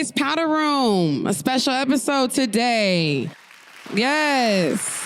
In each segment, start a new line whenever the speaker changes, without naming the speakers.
It's Powder Room, a special episode today. Yes.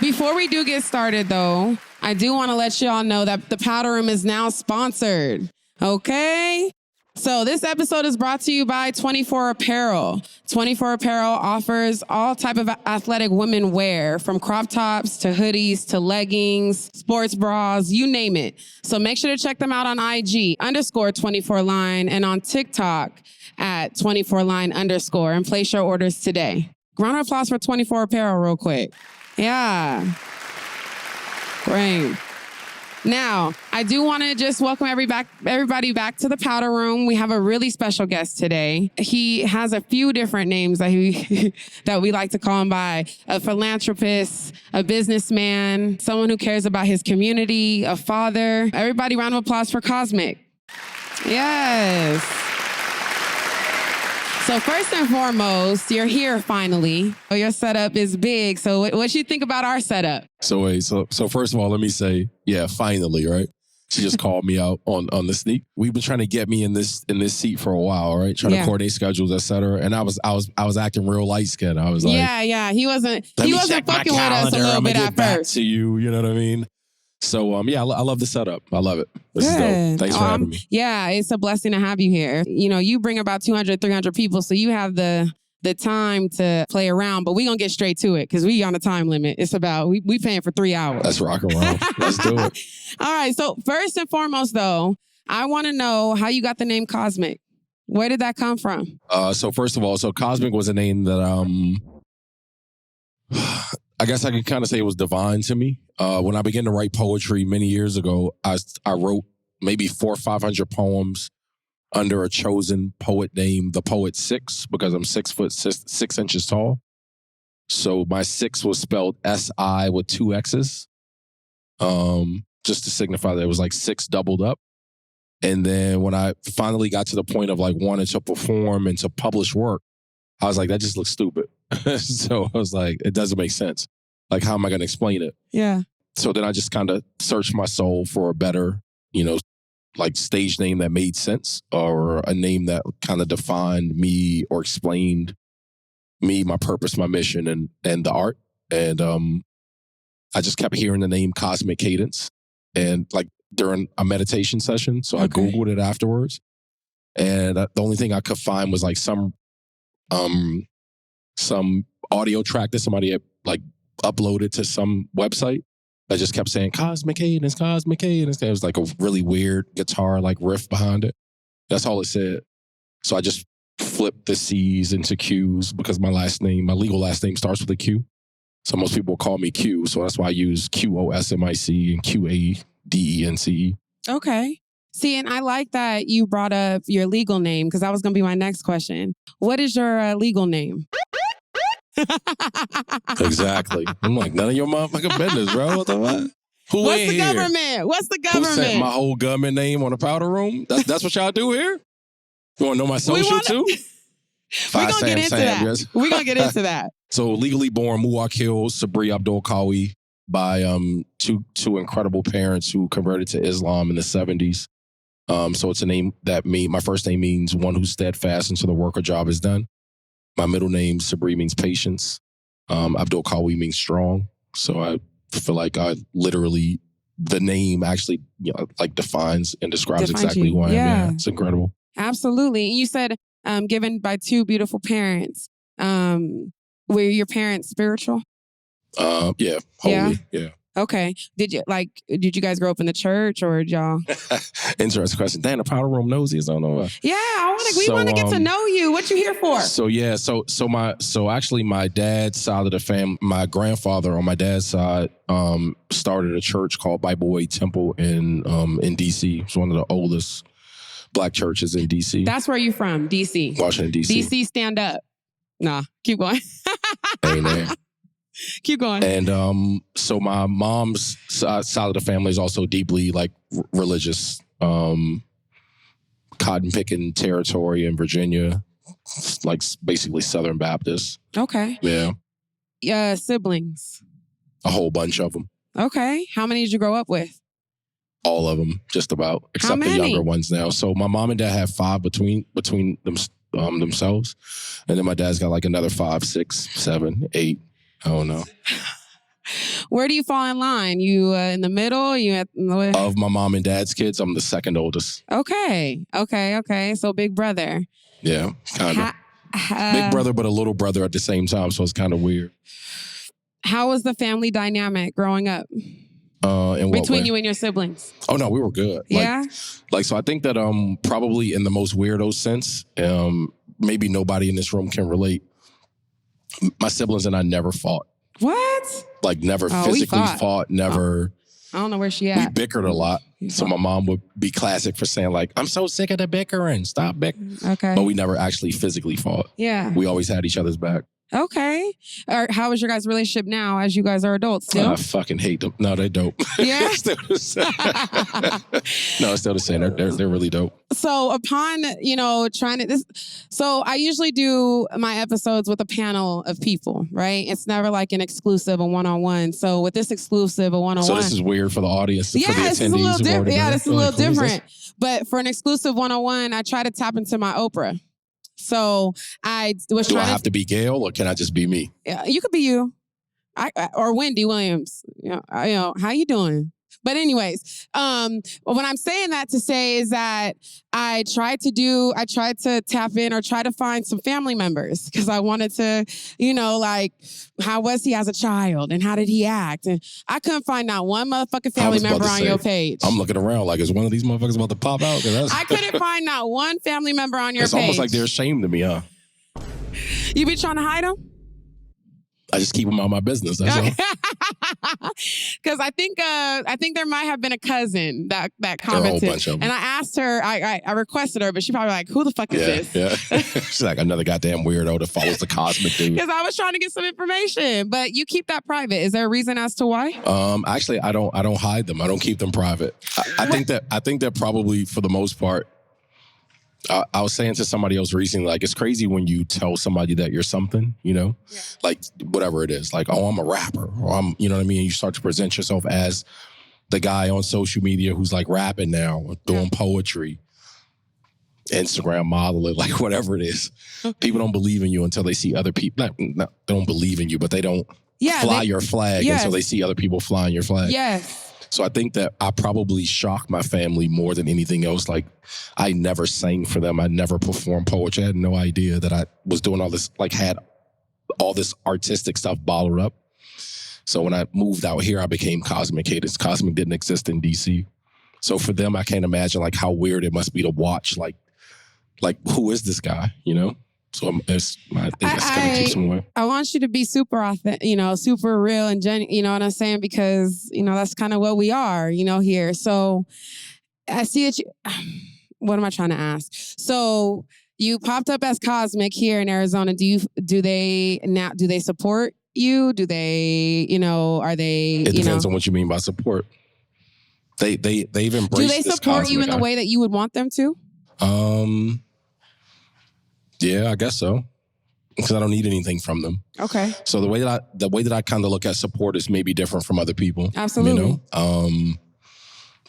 Before we do get started, though, I do want to let you all know that the Powder Room is now sponsored. Okay? So this episode is brought to you by 24 Apparel. 24 Apparel offers all type of athletic women wear, from crop tops to hoodies to leggings, sports bras, you name it. So make sure to check them out on IG _24line and on TikTok at 24line_ and place your orders today. Round of applause for 24 Apparel real quick. Yeah. Great. Now, I do want to just welcome everybody back to the Powder Room. We have a really special guest today. He has a few different names that that we like to call him by: a philanthropist, a businessman, someone who cares about his community, a father. Everybody, round of applause for Qosmic. Yes. So first and foremost, you're here finally. Your setup is big. So what you think about our setup?
So first of all, let me say, yeah, finally, right? She just called me out on the sneak. We've been trying to get me in this seat for a while, right? Trying to coordinate schedules, et cetera. And I was acting real light skinned. I was like,
yeah. He wasn't fucking with us a little bit at first.
To you, you know what I mean? So, yeah, I love the setup. I love it. This is dope. Thanks for having me.
Yeah, it's a blessing to have you here. You know, you bring about 200, 300 people, so you have the time to play around, but we gonna get straight to it because we on a time limit. It's about, we paying for 3 hours.
Let's rock and roll. Let's do it.
All right, so first and foremost, though, I want to know how you got the name Qosmic. Where did that come from?
So first of all, Qosmic was a name that I guess I could kind of say it was divine to me. When I began to write poetry many years ago, I wrote maybe 400 or 500 poems under a chosen poet named the Poet Six, because I'm 6'6" tall. So my six was spelled S-I with 2 X's, just to signify that it was like 6 doubled up. And then when I finally got to the point of like wanting to perform and to publish work, I was like, that just looks stupid. So I was like, it doesn't make sense. Like, how am I going to explain it?
Yeah.
So then I just kind of searched my soul for a better, like stage name that made sense, or a name that kind of defined me or explained me, my purpose, my mission, and the art. And I just kept hearing the name Qosmic Cadence, and like during a meditation session. So I Googled it afterwards. And the only thing I could find was like some audio track that somebody had like uploaded to some website that just kept saying Qosmic Cadence, Qosmic Cadence. It was like a really weird guitar like riff behind it. That's all it said. So I just flipped the C's into Q's because my legal last name starts with a Q. So most people call me Q. So that's why I use Qosmic and Qadence.
Okay. See, and I like that you brought up your legal name, because that was going to be my next question. What is your legal name?
Exactly. I'm like, none of your motherfucking business, bro. What the fuck?
What's the government? What's the government?
Who set my whole government name on the Powder Room? That's what y'all do here? You want to know my social too?
We're going to get into that. Yes. We're going to get into that.
So legally born Muwak Hills, Sabri Abdul Kawi, by two incredible parents who converted to Islam in the 70s. So it's a name that my first name means one who's steadfast until the work or job is done. My middle name, Sabri, means patience. Abdul Kawi means strong. So I feel like the name actually like defines and describes exactly who I am. Yeah, it's incredible.
Absolutely. You said given by 2 beautiful parents. Were your parents spiritual?
Yeah, holy, yeah.
Okay. Did you guys grow up in the church, or did y'all?
Interesting question. Damn, the Powder Room nosy is on over.
Yeah, we want to get to know you. What you here for?
So yeah, so actually my dad's side of the family, my grandfather on my dad's side, started a church called Bible Way Temple in DC. It's one of the oldest Black churches in DC.
That's where you from, DC.
Washington, DC.
DC, stand up. Nah, keep going.
Amen.
Keep going.
And so my mom's side of the family is also deeply like religious, cotton picking territory in Virginia, like basically Southern Baptist.
Okay.
Yeah.
Siblings?
A whole bunch of them.
Okay. How many did you grow up with?
All of them, just about, except
How
the
many?
younger ones now. So my mom and dad have 5 between them themselves, and then my dad's got like another 5, 6, 7, 8. I don't know.
Where do you fall in line? You in the middle? You at the...
Of my mom and dad's kids, I'm the second oldest.
Okay. So big brother.
Yeah, kind of. Big brother, but a little brother at the same time, so it's kind of weird.
How was the family dynamic growing up?
In what
Between
way?
you and your siblings?
Oh no, we were good.
Yeah?
So I think that probably in the most weirdo sense, maybe nobody in this room can relate. My siblings and I never fought.
What?
Like never
we
physically
fought.
fought, never.
I don't know where she
We
at.
bickered a lot. So my mom would be classic for saying like, I'm so sick of the bickering. Stop bickering.
Okay.
But we never actually physically fought.
Yeah.
We always had each other's back.
Okay. How is your guys' relationship now as you guys are adults still?
I fucking hate them. No, they dope.
Yeah?
Still the same. No, it's still the same. They're really dope.
So upon, trying to so I usually do my episodes with a panel of people, right? It's never like an exclusive, a one-on-one. So with this exclusive, a one-on-one.
So this is weird for the audience, for the attendees.
This is a little different. Yeah, this is a little
Like, who is this?
different. But for an exclusive one-on-one, I try to tap into my Oprah. So I was
Do I
trying
have to be Gail or can I just be me?
You could be you, or Wendy Williams. How you doing? But anyways, what I'm saying that to say is that I tried to tap in or try to find some family members because I wanted to, like, how was he as a child and how did he act? And I couldn't find not one motherfucking family member on your page.
I'm looking around like, is one of these motherfuckers about to pop out?
I couldn't find not one family member on your page.
It's almost like they're ashamed of me, huh?
You be trying to hide them?
I just keep them out of my business. That's all.
Because I think there might have been a cousin that commented.
There are a whole bunch of them.
And I asked her, I requested her, but she probably like, who the fuck is this?
Yeah. She's like another goddamn weirdo that follows the Qosmic dude.
Because I was trying to get some information, but you keep that private. Is there a reason as to why?
Actually, I don't hide them. I don't keep them private. I think that probably for the most part. I was saying to somebody else recently, like, it's crazy when you tell somebody that you're something, like whatever it is, like, oh, I'm a rapper, or I'm, you know what I mean? You start to present yourself as the guy on social media who's like rapping now, or doing poetry, Instagram modeling, like whatever it is. People don't believe in you until they see other people. They don't believe in you, but they don't fly your flag until they see other people flying your flag.
Yes.
So I think that I probably shocked my family more than anything else. Like, I never sang for them. I never performed poetry. I had no idea that I was doing all this, like had all this artistic stuff bottled up. So when I moved out here, I became Qosmic Cadence. Qosmic didn't exist in DC. So for them, I can't imagine like how weird it must be to watch, like who is this guy, So I think that's kind of keeps them away.
I want you to be super authentic, super real and genuine, you know what I'm saying? Because, that's kind of what we are, here. So I see it. What am I trying to ask? So you popped up as Qosmic here in Arizona. Do they support you? Do they, are they,
It depends on what you mean by support. They've embraced.
Do they support you in the way that you would want them to?
Yeah, I guess so. Because I don't need anything from them.
Okay.
So the way that I kind of look at support is maybe different from other people.
Absolutely.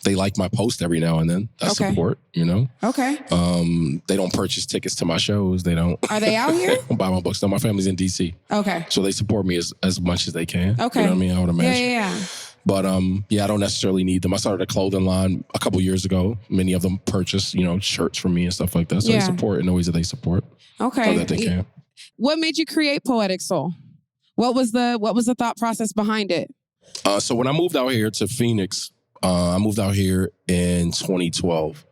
They like my post every now and then. That's support,
Okay.
They don't purchase tickets to my shows. They don't.
Are they out here?
Buy my books. No, my family's in DC.
Okay.
So they support me as much as they can.
Okay.
You know what I mean? I would imagine.
Yeah.
But I don't necessarily need them. I started a clothing line a couple years ago. Many of them purchase, shirts from me and stuff like that. So they support in the ways that they support.
Okay.
So that they can.
What made you create Poetic Soul? What was the thought process behind it?
So when I moved out here to Phoenix, I moved out here in 2012.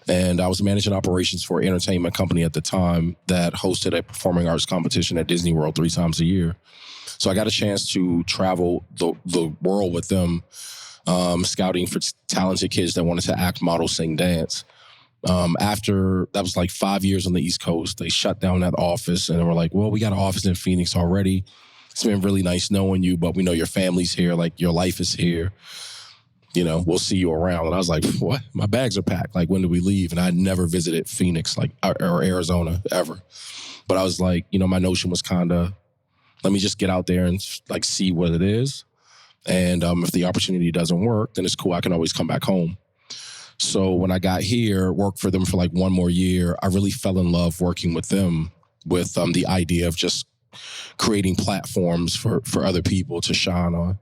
And I was managing operations for an entertainment company at the time that hosted a performing arts competition at Disney World 3 times a year. So I got a chance to travel the world with them, scouting for talented kids that wanted to act, model, sing, dance. After that was like 5 years on the East Coast, they shut down that office and they were like, well, we got an office in Phoenix already. It's been really nice knowing you, but we know your family's here, like your life is here. We'll see you around. And I was like, what? My bags are packed. Like, when do we leave? And I never visited Phoenix, or Arizona ever. But I was like, my notion was kind of, let me just get out there and like see what it is. And if the opportunity doesn't work, then it's cool. I can always come back home. So when I got here, worked for them for like one more year, I really fell in love working with them with the idea of just creating platforms for other people to shine on.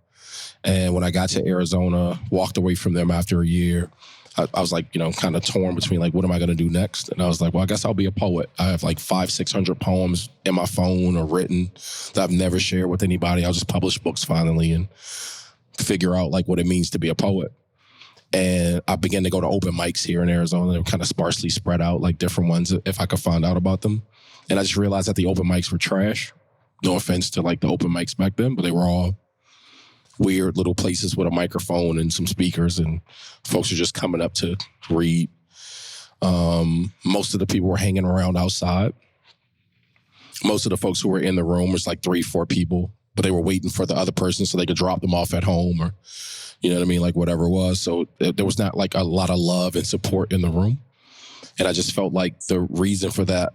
And when I got to Arizona, walked away from them after a year, I was like, kind of torn between like, what am I going to do next? And I was like, well, I guess I'll be a poet. I have like 500-600 poems in my phone or written that I've never shared with anybody. I'll just publish books finally and figure out like what it means to be a poet. And I began to go to open mics here in Arizona. They were kind of sparsely spread out, like different ones if I could find out about them. And I just realized that the open mics were trash. No offense to like the open mics back then, but they were all weird little places with a microphone and some speakers, and folks are just coming up to read. Most of the people were hanging around outside. Most of the folks who were in the room was like 3-4 people, but they were waiting for the other person so they could drop them off at home or, you know what I mean, like whatever it was. So there was not like a lot of love and support in the room. And I just felt like the reason for that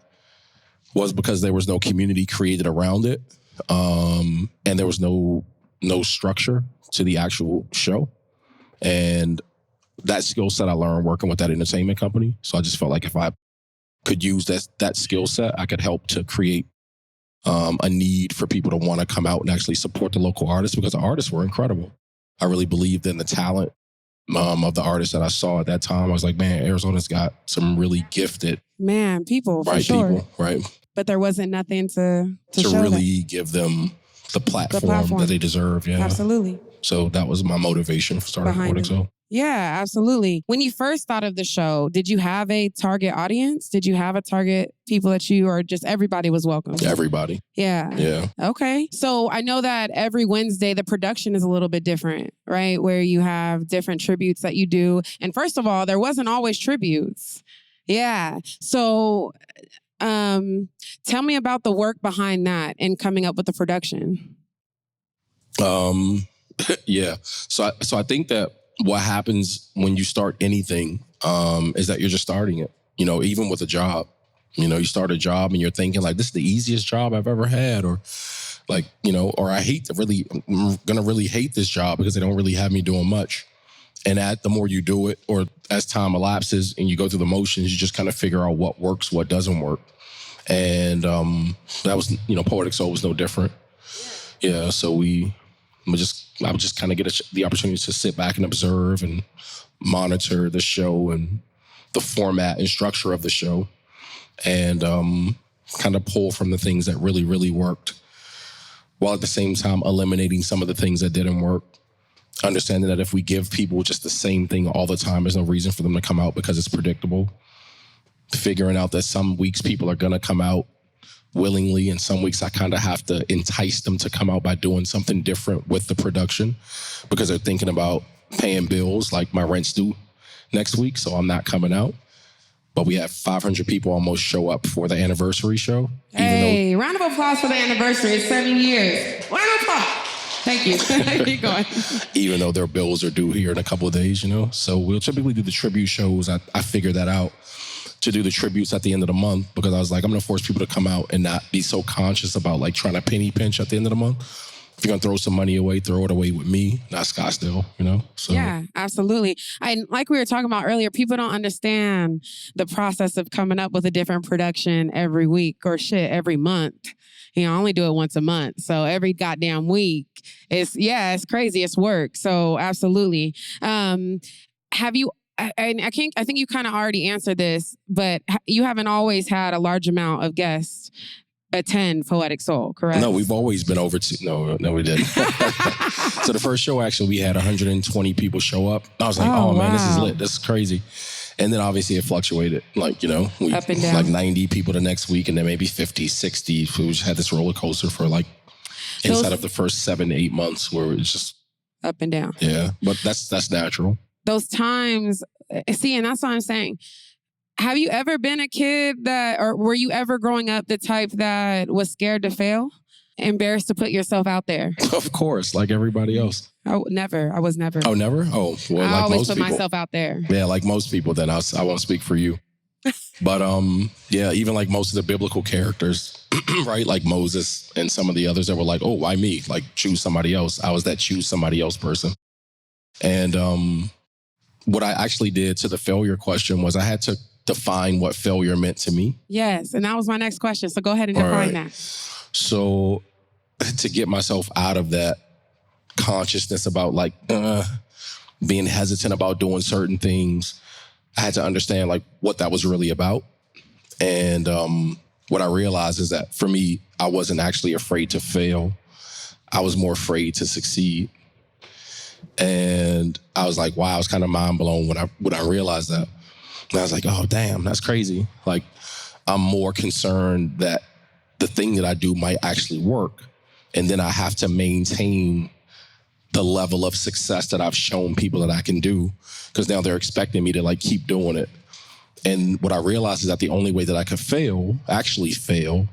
was because there was no community created around it. And there was no structure to the actual show. And that skill set I learned working with that entertainment company. So I just felt like if I could use that skill set, I could help to create a need for people to want to come out and actually support the local artists, because the artists were incredible. I really believed in the talent of the artists that I saw at that time. I was like, man, Arizona's got some really gifted
people, for
right
sure.
People, right?
But there wasn't nothing to show
really give them the platform that they deserve. Yeah,
absolutely.
So that was my motivation for starting Poetic Soul.
Yeah, absolutely. When you first thought of the show, did you have a target audience? Did you have a target people that you, or just everybody was welcome?
Everybody.
Yeah.
Yeah.
Okay. So I know that every Wednesday, the production is a little bit different, right? Where you have different tributes that you do. And first of all, there wasn't always tributes. Yeah. So tell me about the work behind that and coming up with the production.
Yeah. So I think that what happens when you start anything is that you're just starting it. Even with a job, you start a job and you're thinking like, this is the easiest job I've ever had, or like, or I'm going to really hate this job because they don't really have me doing much. And the more you do it, or as time elapses and you go through the motions, you just kind of figure out what works, what doesn't work. And that was, Poetic Soul was no different. Yeah. So I would just kind of get the opportunity to sit back and observe and monitor the show and the format and structure of the show, and kind of pull from the things that really, really worked, while at the same time eliminating some of the things that didn't work. Understanding that if we give people just the same thing all the time, there's no reason for them to come out because it's predictable. Figuring out that some weeks people are going to come out willingly, and some weeks I kind of have to entice them to come out by doing something different with the production, because they're thinking about paying bills, like my rent's due next week, so I'm not coming out. But we have 500 people almost show up for the anniversary show.
Hey, round of applause for the anniversary. It's 7 years. Round of applause. Thank you. Keep going.
Even though their bills are due here in a couple of days, So we'll typically do the tribute shows. I figured that out, to do the tributes at the end of the month, because I was like, I'm going to force people to come out and not be so conscious about like trying to penny pinch at the end of the month. If you're going to throw some money away, throw it away with me, not Scottsdale, So
yeah, absolutely. And like we were talking about earlier, people don't understand the process of coming up with a different production every week, or every month. I only do it once a month. So every goddamn week, it's crazy. It's work. So absolutely. Have you, I think you kind of already answered this, but you haven't always had a large amount of guests attend Poetic Soul, correct?
No, we've always been over to... No, we didn't. So the first show, actually, we had 120 people show up. I was like, man, this is lit. This is crazy. And then obviously it fluctuated. Like, we
up and down.
Like 90 people the next week, and then maybe 50, 60. We just had this roller coaster for like inside of the first 7 to 8 months, where it was just
up and down.
Yeah, but that's natural.
Those times, and that's what I'm saying. Have you ever been a kid or were you ever growing up the type that was scared to fail? Embarrassed to put yourself out there?
Of course, like everybody else.
Never. I was never.
Oh, never? Oh, well,
I
like
always
most
put
people.
myself out there.
Yeah, like most people, then I won't speak for you. But yeah, even like most of the biblical characters, right? Like Moses and some of the others that were like, oh, why me? Like choose somebody else. I was that choose somebody else person. And what I actually did to the failure question was I had to define what failure meant to me.
Yes, and that was my next question. So go ahead and define that.
So to get myself out of that consciousness about like being hesitant about doing certain things, I had to understand like what that was really about. And what I realized is that for me, I wasn't actually afraid to fail. I was more afraid to succeed. And I was like, wow, I was kind of mind blown when I realized that. And I was like, oh, damn, that's crazy. Like, I'm more concerned that the thing that I do might actually work. And then I have to maintain the level of success that I've shown people that I can do, because now they're expecting me to like keep doing it. And what I realized is that the only way that I could actually fail,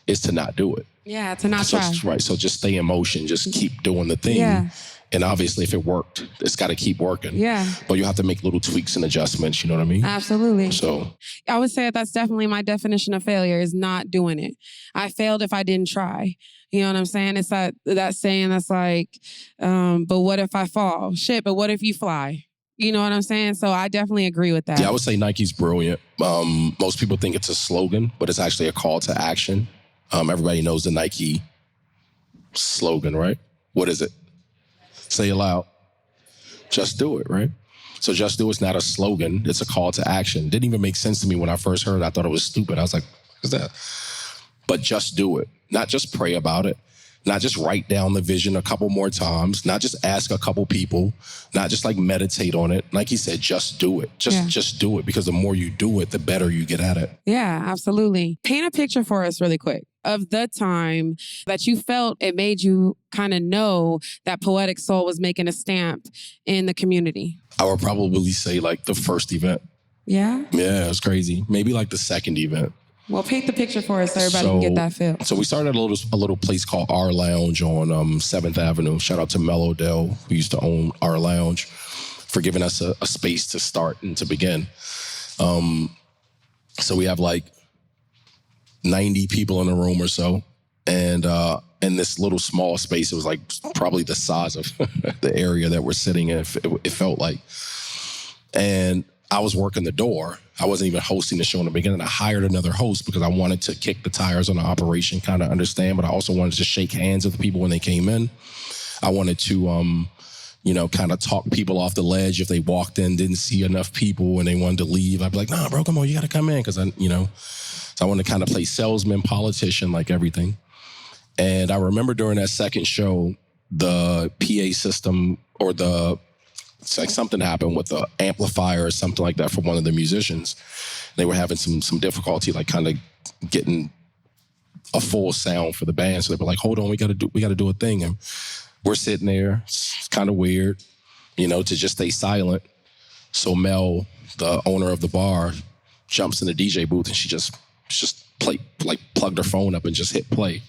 is to not do it.
Yeah, to not try.
Right. So just stay in motion. Just keep doing the thing.
Yeah.
And obviously, if it worked, it's got to keep working.
Yeah.
But you have to make little tweaks and adjustments. You know what I mean?
Absolutely.
So
I would say that's definitely my definition of failure, is not doing it. I failed if I didn't try. You know what I'm saying? It's that saying that's like, but what if I fall? Shit, but what if you fly? You know what I'm saying? So I definitely agree with that.
Yeah, I would say Nike's brilliant. Most people think it's a slogan, but it's actually a call to action. Everybody knows the Nike slogan, right? What is it? Say it loud. Just do it, right? So just do it's not a slogan. It's a call to action. Didn't even make sense to me when I first heard it. I thought it was stupid. I was like, what's that? But just do it. Not just pray about it. Not just write down the vision a couple more times. Not just ask a couple people. Not just like meditate on it. Like he said, just do it. Just do it. Because the more you do it, the better you get at it.
Yeah, absolutely. Paint a picture for us really quick of the time that you felt it made you kind of know that Poetic Soul was making a stamp in the community.
I would probably say like the first event.
Yeah?
Yeah, it was crazy. Maybe like the second event.
Well, paint the picture for us so everybody can get that feel.
So we started a little place called Our Lounge on 7th Avenue. Shout out to Mellow Dell, who used to own Our Lounge, for giving us a space to start and to begin. So we have like 90 people in a room or so. And in this little small space, it was like probably the size of the area that we're sitting in, it felt like. And I was working the door. I wasn't even hosting the show in the beginning. I hired another host because I wanted to kick the tires on the operation, kind of understand, but I also wanted to shake hands with the people when they came in. I wanted to, kind of talk people off the ledge if they walked in, didn't see enough people and they wanted to leave. I'd be like, nah, bro, come on, you got to come in. Because so I wanted to kind of play salesman, politician, like everything. And I remember during that second show, the PA system it's like something happened with the amplifier or something like that for one of the musicians. They were having some difficulty, like kind of getting a full sound for the band. So they were like, hold on, we got to do a thing. And we're sitting there. It's kind of weird, to just stay silent. So Mel, the owner of the bar, jumps in the DJ booth and she just plugged her phone up and just hit play.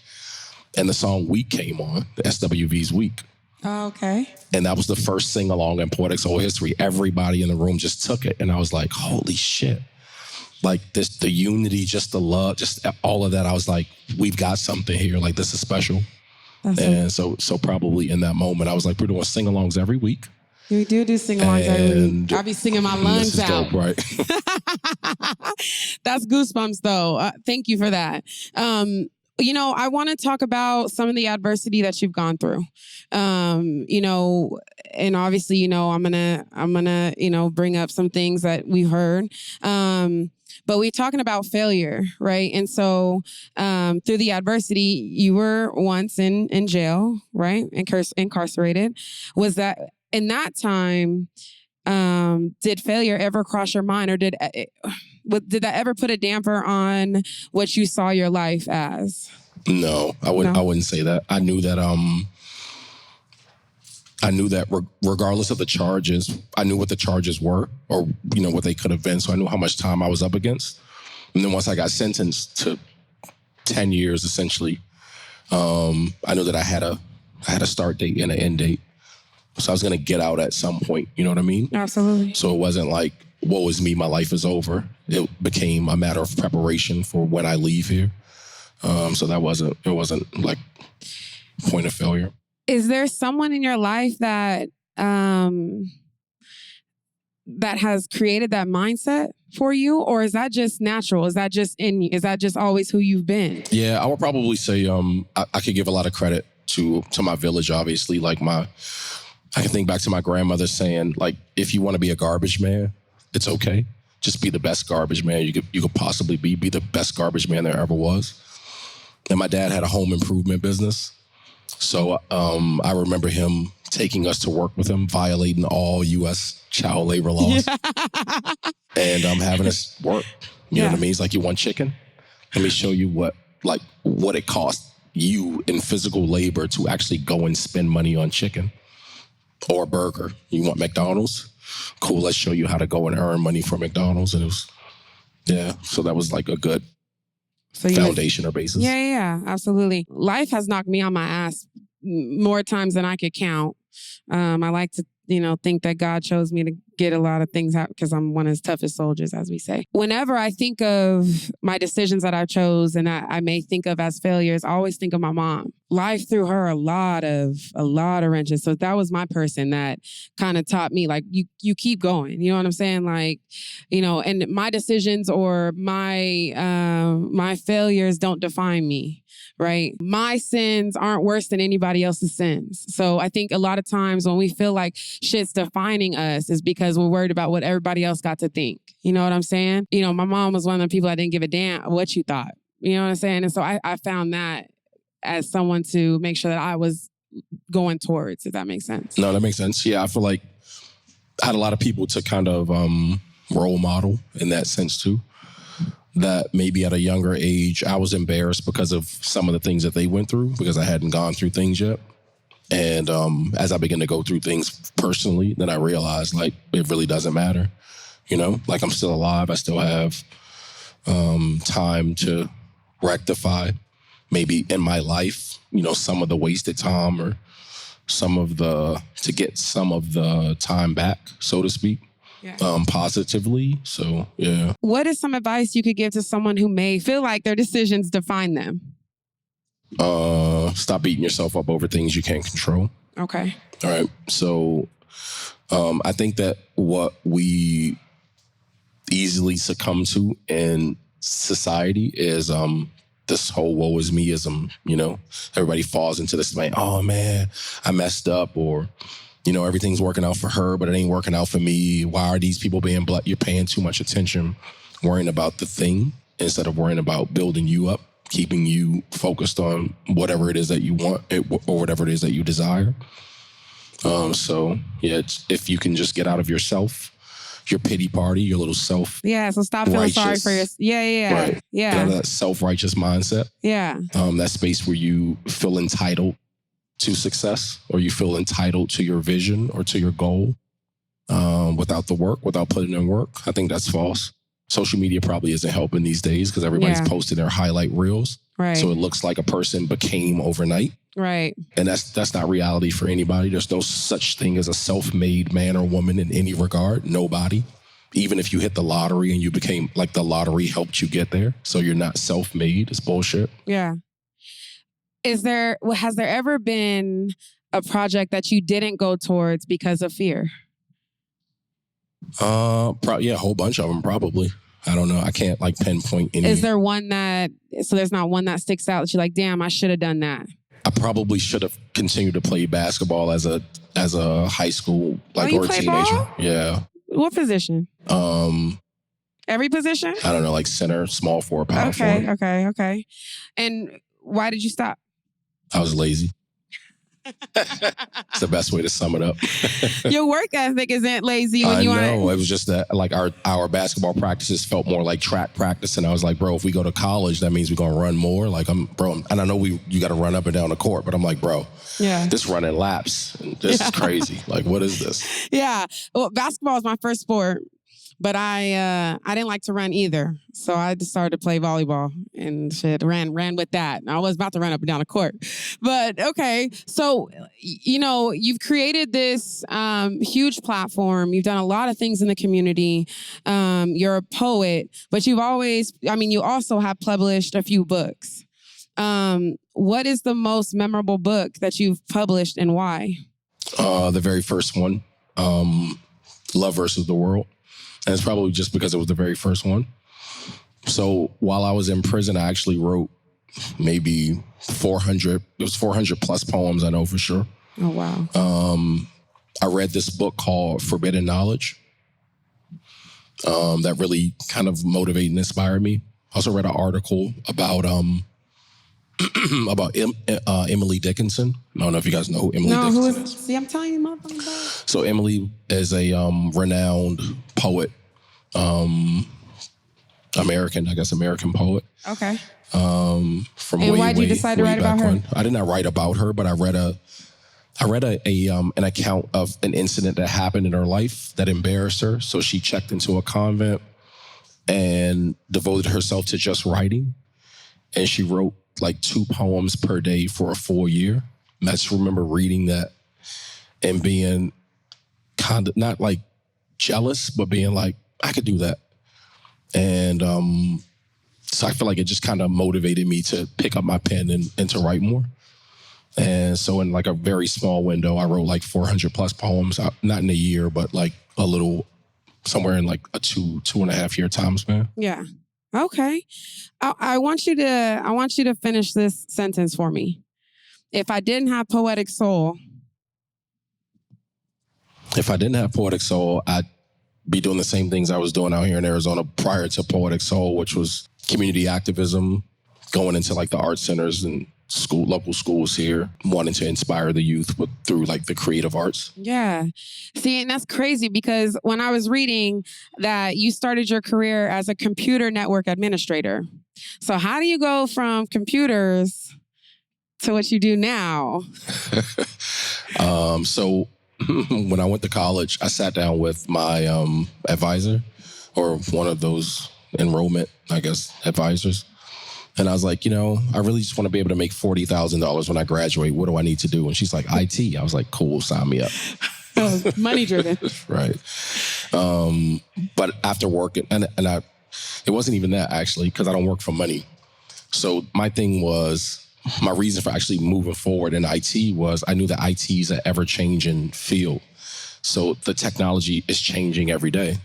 And the song Week came on, the SWV's Week.
Oh, okay.
And that was the first sing-along in Poetic Soul history. Everybody in the room just took it. And I was like, holy shit. Like this, the unity, just the love, just all of that. I was like, we've got something here. Like this is special. So probably in that moment, I was like, we're doing sing-alongs every week.
We do sing-alongs every week. I'll be singing my lungs out.
Dope, right?
That's goosebumps though. Thank you for that. I want to talk about some of the adversity that you've gone through. And obviously, I'm gonna, bring up some things that we've heard. But we're talking about failure, right? And so, through the adversity, you were once in jail, right? Incarcerated. Was that in that time? Did failure ever cross your mind, or did that ever put a damper on what you saw your life as?
No, I wouldn't say that. I knew that regardless of the charges, I knew what the charges were, or what they could have been. So I knew how much time I was up against. And then once I got sentenced to 10 years, essentially, I knew that I had a start date and an end date. So I was going to get out at some point. You know what I mean?
Absolutely.
So it wasn't like woe is me, my life is over. It became a matter of preparation for when I leave here. So it wasn't like point of failure.
Is there someone in your life that that has created that mindset for you, or is that just natural? Is that just in you? Is that just always who you've been?
Yeah, I would probably say I could give a lot of credit to my village. Obviously, like I can think back to my grandmother saying, like, if you want to be a garbage man, it's okay. Just be the best garbage man you could possibly be. Be the best garbage man there ever was. And my dad had a home improvement business. So I remember him taking us to work with him, violating all U.S. child labor laws. Yeah. And having us work. You know what I mean? He's like, you want chicken? Let me show you what it costs you in physical labor to actually go and spend money on chicken or a burger. You want McDonald's? Cool, let's show you how to go and earn money for McDonald's. And it was, so that was like a good foundation or basis.
Yeah, absolutely. Life has knocked me on my ass more times than I could count. I like to, think that God chose me to get a lot of things out because I'm one of his toughest soldiers, as we say. Whenever I think of my decisions that I chose and I may think of as failures, I always think of my mom. Life threw her a lot of wrenches. So that was my person that kind of taught me, like, you keep going. You know what I'm saying? Like, and my decisions or my failures don't define me, right? My sins aren't worse than anybody else's sins. So I think a lot of times when we feel like shit's defining us is because we're worried about what everybody else got to think. You know what I'm saying? My mom was one of the people that didn't give a damn what you thought. You know what I'm saying? And so I found that as someone to make sure that I was going towards, if that makes sense.
No, that makes sense. Yeah, I feel like I had a lot of people to kind of role model in that sense too. That maybe at a younger age, I was embarrassed because of some of the things that they went through because I hadn't gone through things yet. And as I began to go through things personally, then I realized, like, it really doesn't matter. Like, I'm still alive. I still have time to rectify maybe in my life, some of the wasted time or to get some of the time back, so to speak. Yeah. Positively. So, yeah.
What is some advice you could give to someone who may feel like their decisions define them?
Stop beating yourself up over things you can't control.
Okay.
All right. So, I think that what we easily succumb to in society is this whole woe is me-ism. Everybody falls into this like, oh man, I messed up, or everything's working out for her, but it ain't working out for me. Why are these people being black? You're paying too much attention, worrying about the thing instead of worrying about building you up, keeping you focused on whatever it is that you want or whatever it is that you desire. So yeah, if you can just get out of yourself, your pity party, your little self.
Yeah, so stop feeling sorry for yourself. Yeah.
Right.
Yeah.
Get out of that self-righteous mindset.
Yeah.
That space where you feel entitled to success, or you feel entitled to your vision or to your goal without the work, without putting in work. I think that's false. Social media probably isn't helping these days because everybody's posting their highlight reels.
Right.
So it looks like a person became overnight.
Right.
And that's not reality for anybody. There's no such thing as a self-made man or woman in any regard. Nobody. Even if you hit the lottery and you became, like, the lottery helped you get there. So you're not self-made. It's bullshit.
Yeah. Has there ever been a project that you didn't go towards because of fear?
Yeah, a whole bunch of them probably. I don't know. I can't pinpoint any.
Is there one so there's not one that sticks out that you're like, damn, I should have done that?
I probably should have continued to play basketball as a high school or a teenager.
Ball?
Yeah.
What position? Every position?
I don't know, like center, small forward, power forward.
Okay. And why did you stop?
I was lazy. It's the best way to sum it up.
Your work ethic isn't lazy when
I
you want
know. It was just that, like, our basketball practices felt more like track practice, and I was like, bro, if we go to college, that means we're gonna run more. Like, and I know you got to run up and down the court, but I'm like, bro, this running laps, this is crazy. Like, what is this?
Yeah. Well, basketball is my first sport. But I didn't like to run either. So I just started to play volleyball and shit, ran with that. I was about to run up and down the court. But okay. So, you've created this huge platform. You've done a lot of things in the community. You're a poet, but you also have published a few books. What is the most memorable book that you've published and why?
The very first one, Love versus the World. And it's probably just because it was the very first one. So while I was in prison, I actually wrote maybe 400 plus poems, I know for sure.
Oh, wow.
I read this book called Forbidden Knowledge that really kind of motivated and inspired me. I also read an article about Emily Dickinson. I don't know if you guys know who Emily Dickinson is.
See, I'm telling you, motherfucker.
So Emily is a renowned poet, American poet.
Okay.
Why'd
you decide to write about her?
I did not write about her, but I read an account of an incident that happened in her life that embarrassed her. So she checked into a convent and devoted herself to just writing. And she wrote like 2 poems per day for a full year. And I just remember reading that and being kind of not like jealous, but being like, I could do that. And so I feel like it just kind of motivated me to pick up my pen and to write more. And so in like a very small window, I wrote like 400 plus poems, not in a year, but like a little, somewhere in like a 2.5 year time span.
Yeah. Okay. I want you to finish this sentence for me. If I didn't have poetic soul.
If I didn't have poetic soul, I'd be doing the same things I was doing out here in Arizona prior to poetic soul, which was community activism, going into like the art centers and local schools here, wanting to inspire the youth through like the creative arts.
Yeah. See, and that's crazy because when I was reading that you started your career as a computer network administrator. So how do you go from computers to what you do now?
So when I went to college, I sat down with my advisor, or one of those enrollment, I guess, advisors. And I was like, I really just want to be able to make $40,000 when I graduate. What do I need to do? And she's like, IT. I was like, cool, sign me up.
Oh, money driven.
Right. But after working, and it wasn't even that actually, because I don't work for money. So my thing was, my reason for actually moving forward in IT was I knew that IT is an ever-changing field. So the technology is changing every day.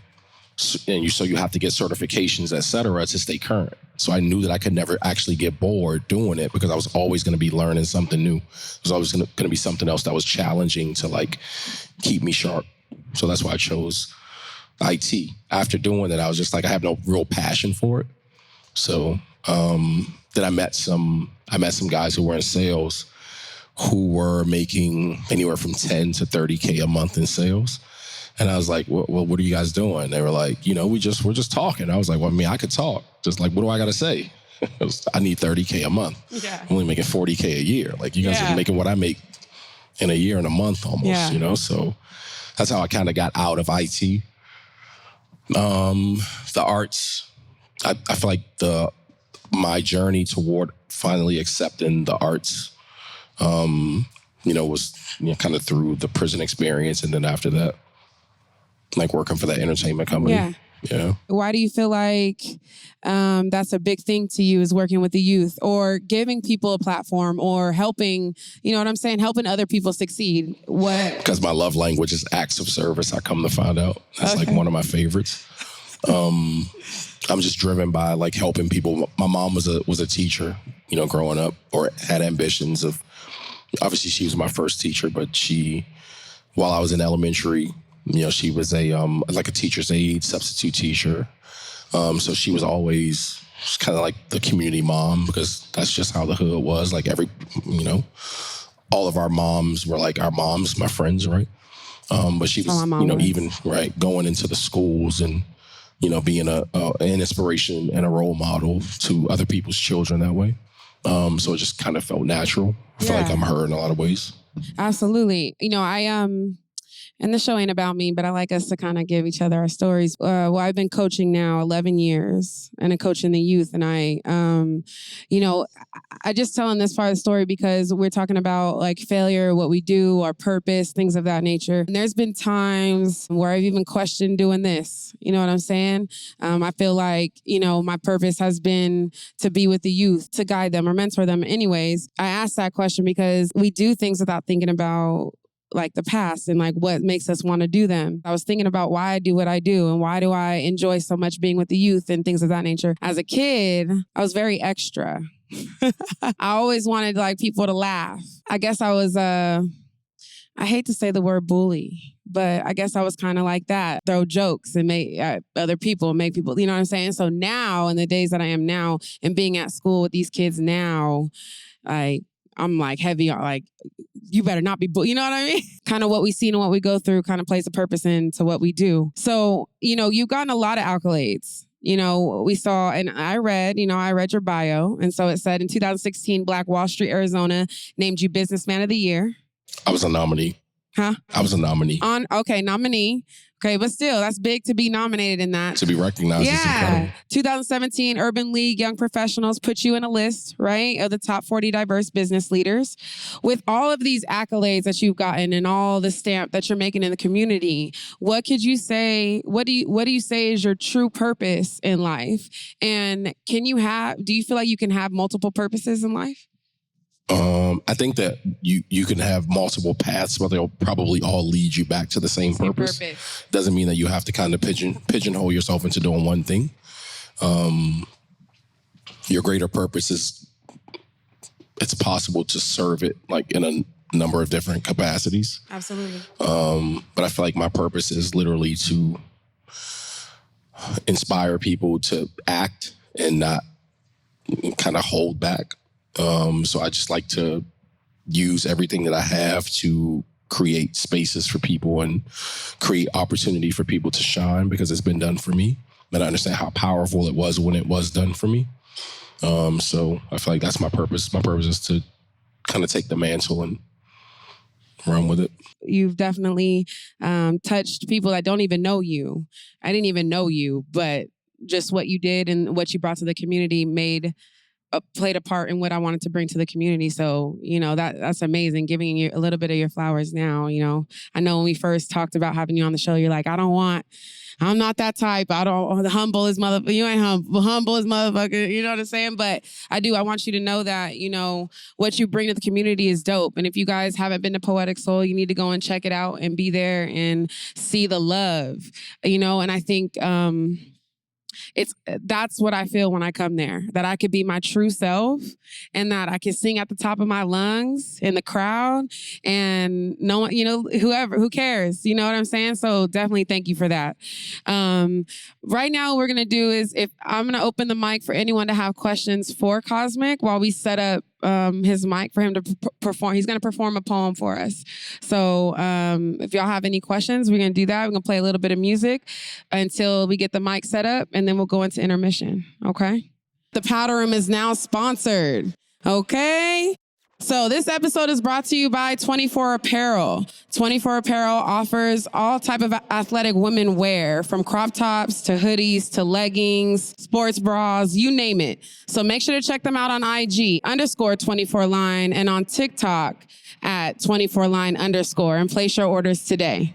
So you have to get certifications, et cetera, to stay current. So I knew that I could never actually get bored doing it because I was always going to be learning something new. It was always going to be something else that was challenging to like keep me sharp. So that's why I chose IT. After doing that, I was just like, I have no real passion for it. So then I met some guys who were in sales who were making anywhere from 10 to 30K a month in sales. And I was like, well, what are you guys doing? They were like, we're just talking. I was like, well, I could talk. Just like, what do I got to say? I need 30K a month. Yeah. I'm only making 40K a year. Like you guys are making what I make in a year and a month almost, So that's how I kind of got out of IT. The arts, I feel like my journey toward finally accepting the arts, was kind of through the prison experience. And then after that, like working for that entertainment company. Yeah.
Why do you feel like that's a big thing to you, is working with the youth or giving people a platform or helping, helping other people succeed? What?
Because my love language is acts of service. I come to find out. That's like one of my favorites. I'm just driven by like helping people. My mom was a teacher, growing up, or had ambitions of, obviously she was my first teacher, but while I was in elementary, she was a teacher's aide, substitute teacher. So she was always kind of like the community mom, because that's just how the hood was. Like all of our moms were like our moms, my friends, right? But she was, even going into the schools and, being an inspiration and a role model to other people's children that way. So it just kind of felt natural. I feel like I'm her in a lot of ways.
Absolutely. And the show ain't about me, but I like us to kind of give each other our stories. I've been coaching now 11 years and I'm coaching the youth. And I just telling this part of the story because we're talking about like failure, what we do, our purpose, things of that nature. And there's been times where I've even questioned doing this. You know what I'm saying? I feel like, my purpose has been to be with the youth, to guide them or mentor them. Anyways, I asked that question because we do things without thinking about like the past and like what makes us want to do them. I was thinking about why I do what I do and why do I enjoy so much being with the youth and things of that nature. As a kid, I was very extra. I always wanted like people to laugh. I guess I was, I hate to say the word bully, but I guess I was kind of like that. Throw jokes and make other people, make people, you know what I'm saying? So now in the days that I am now and being at school with these kids now, I'm like heavy on like, you better not be, you know what I mean? Kind of what we see and what we go through kind of plays a purpose into what we do. So, you've gotten a lot of accolades. We saw, and I read your bio. And so it said in 2016, Black Wall Street, Arizona named you Businessman of the Year.
I was a nominee.
Huh?
I was a nominee.
Nominee. Okay, but still, that's big to be nominated in that.
To be recognized is incredible.
2017 Urban League Young Professionals put you in a list, right, of the top 40 diverse business leaders. With all of these accolades that you've gotten and all the stamp that you're making in the community, what could you say? What do you say is your true purpose in life? And do you feel like you can have multiple purposes in life?
I think that you can have multiple paths, but they'll probably all lead you back to the same purpose. Doesn't mean that you have to kind of pigeonhole yourself into doing one thing. Your greater purpose it's possible to serve it like in a number of different capacities.
Absolutely.
But I feel like my purpose is literally to inspire people to act and not kind of hold back. So I just like to use everything that I have to create spaces for people and create opportunity for people to shine because it's been done for me. And I understand how powerful it was when it was done for me. So I feel like that's my purpose. My purpose is to kind of take the mantle and run with it.
You've definitely touched people that don't even know you. I didn't even know you, but just what you did and what you brought to the community played a part in what I wanted to bring to the community. So, that's amazing. Giving you a little bit of your flowers now, I know when we first talked about having you on the show, you're like, I'm not that type. The humble is motherfucker. You ain't humble is motherfucker. You know what I'm saying? But I want you to know that, what you bring to the community is dope. And if you guys haven't been to Poetic Soul, you need to go and check it out and be there and see the love, and I think, that's what I feel when I come there, that I could be my true self and that I can sing at the top of my lungs in the crowd and no one, who cares? You know what I'm saying? So definitely thank you for that. Right now what we're going to do is I'm going to open the mic for anyone to have questions for Qosmic while we set up his mic for him to perform. He's going to perform a poem for us. So if y'all have any questions, we're going to do that. We're going to play a little bit of music until we get the mic set up, and then we'll go into intermission. Okay? The Powder Room is now sponsored. Okay? So this episode is brought to you by 24 Apparel. 24 Apparel offers all type of athletic women wear, from crop tops to hoodies to leggings, sports bras, you name it. So make sure to check them out on IG _24line and on TikTok at 24line_ and place your orders today.